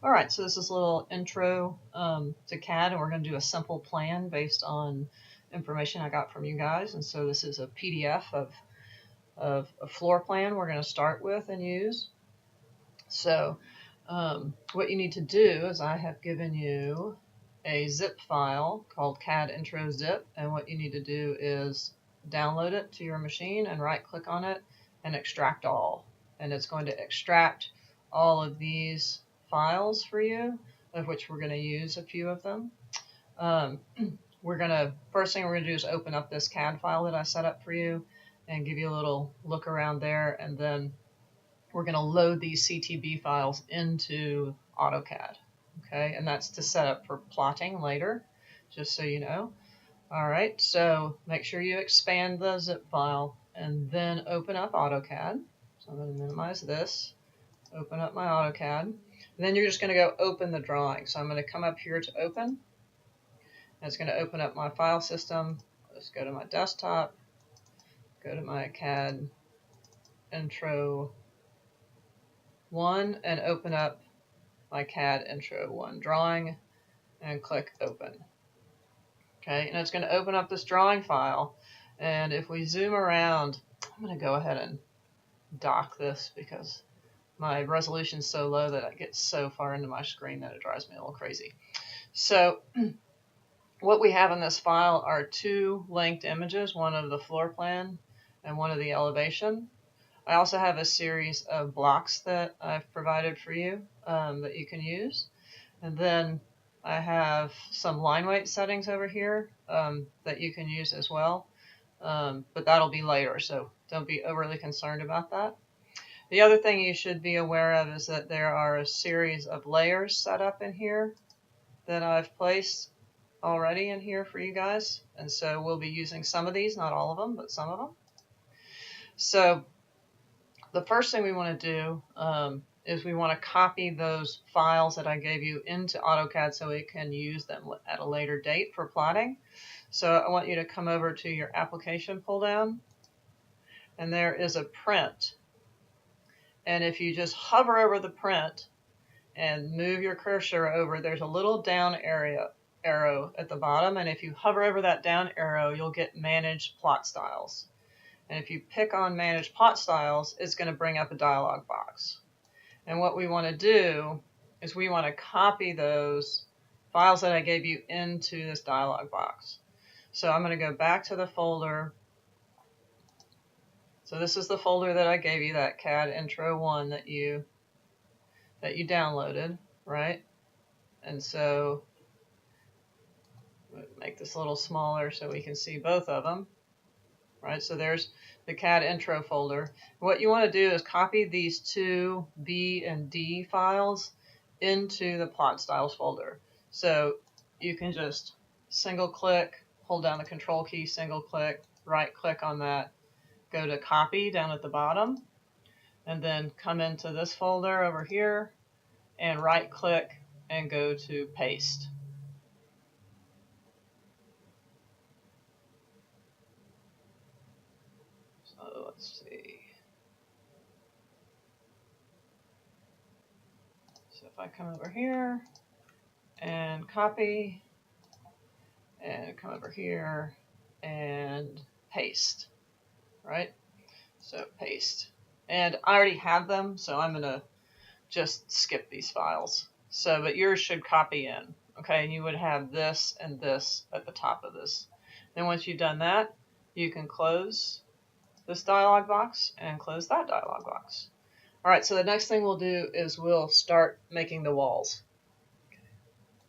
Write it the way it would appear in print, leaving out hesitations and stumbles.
All right, so this is a little intro to CAD, and we're going to do a simple plan based on information I got from you guys. And so this is a PDF of a floor plan we're going to start with and use. So what you need to do is I have given you a zip file called CAD intro zip, and what you need to do is download it to your machine and right click on it and extract all. And it's going to extract all of these files for you, of which we're going to use a few of them. First thing we're going to do is open up this CAD file that I set up for you and give you a little look around there, and then we're going to load these CTB files into AutoCAD. Okay, and that's to set up for plotting later, just so you know. All right, so make sure you expand the zip file and then open up AutoCAD. So I'm going to minimize this, open up my AutoCAD, and then you're just going to go open the drawing. So I'm going to come up here to open, and it's going to open up my file system. Let's go to my desktop, go to my CAD intro 1 and open up my CAD intro 1 drawing and click open. Okay, and it's going to open up this drawing file, and if we zoom around, I'm going to go ahead and dock this because my resolution is so low that it gets so far into my screen that it drives me a little crazy. So what we have in this file are two linked images, one of the floor plan and one of the elevation. I also have a series of blocks that I've provided for you that you can use. And then I have some line weight settings over here that you can use as well. But that'll be later, so don't be overly concerned about that. The other thing you should be aware of is that there are a series of layers set up in here that I've placed already in here for you guys. And so we'll be using some of these, not all of them, but some of them. So the first thing we want to do is we want to copy those files that I gave you into AutoCAD so we can use them at a later date for plotting. So I want you to come over to your application pull down, and there is a print. And if you just hover over the print and move your cursor over, there's a little down arrow at the bottom, and if you hover over that down arrow, you'll get Manage Plot Styles. And if you pick on Manage Plot Styles, it's going to bring up a dialog box. And what we want to do is we want to copy those files that I gave you into this dialog box. So I'm going to go back to the folder. So this is the folder that I gave you, that CAD Intro 1 that you downloaded, right? And so make this a little smaller so we can see both of them. Right, so there's the CAD intro folder. What you want to do is copy these two B and D files into the plot styles folder. So you can just single click, hold down the control key, single click, right click on that, go to copy down at the bottom, and then come into this folder over here and right click and go to paste. So let's see. So if I come over here and copy and come over here and paste, right? So paste. And I already have them, so I'm going to just skip these files. So, but yours should copy in, okay? And you would have this and this at the top of this. Then once you've done that, you can close this dialog box and close that dialog box. All right, so the next thing we'll do is we'll start making the walls.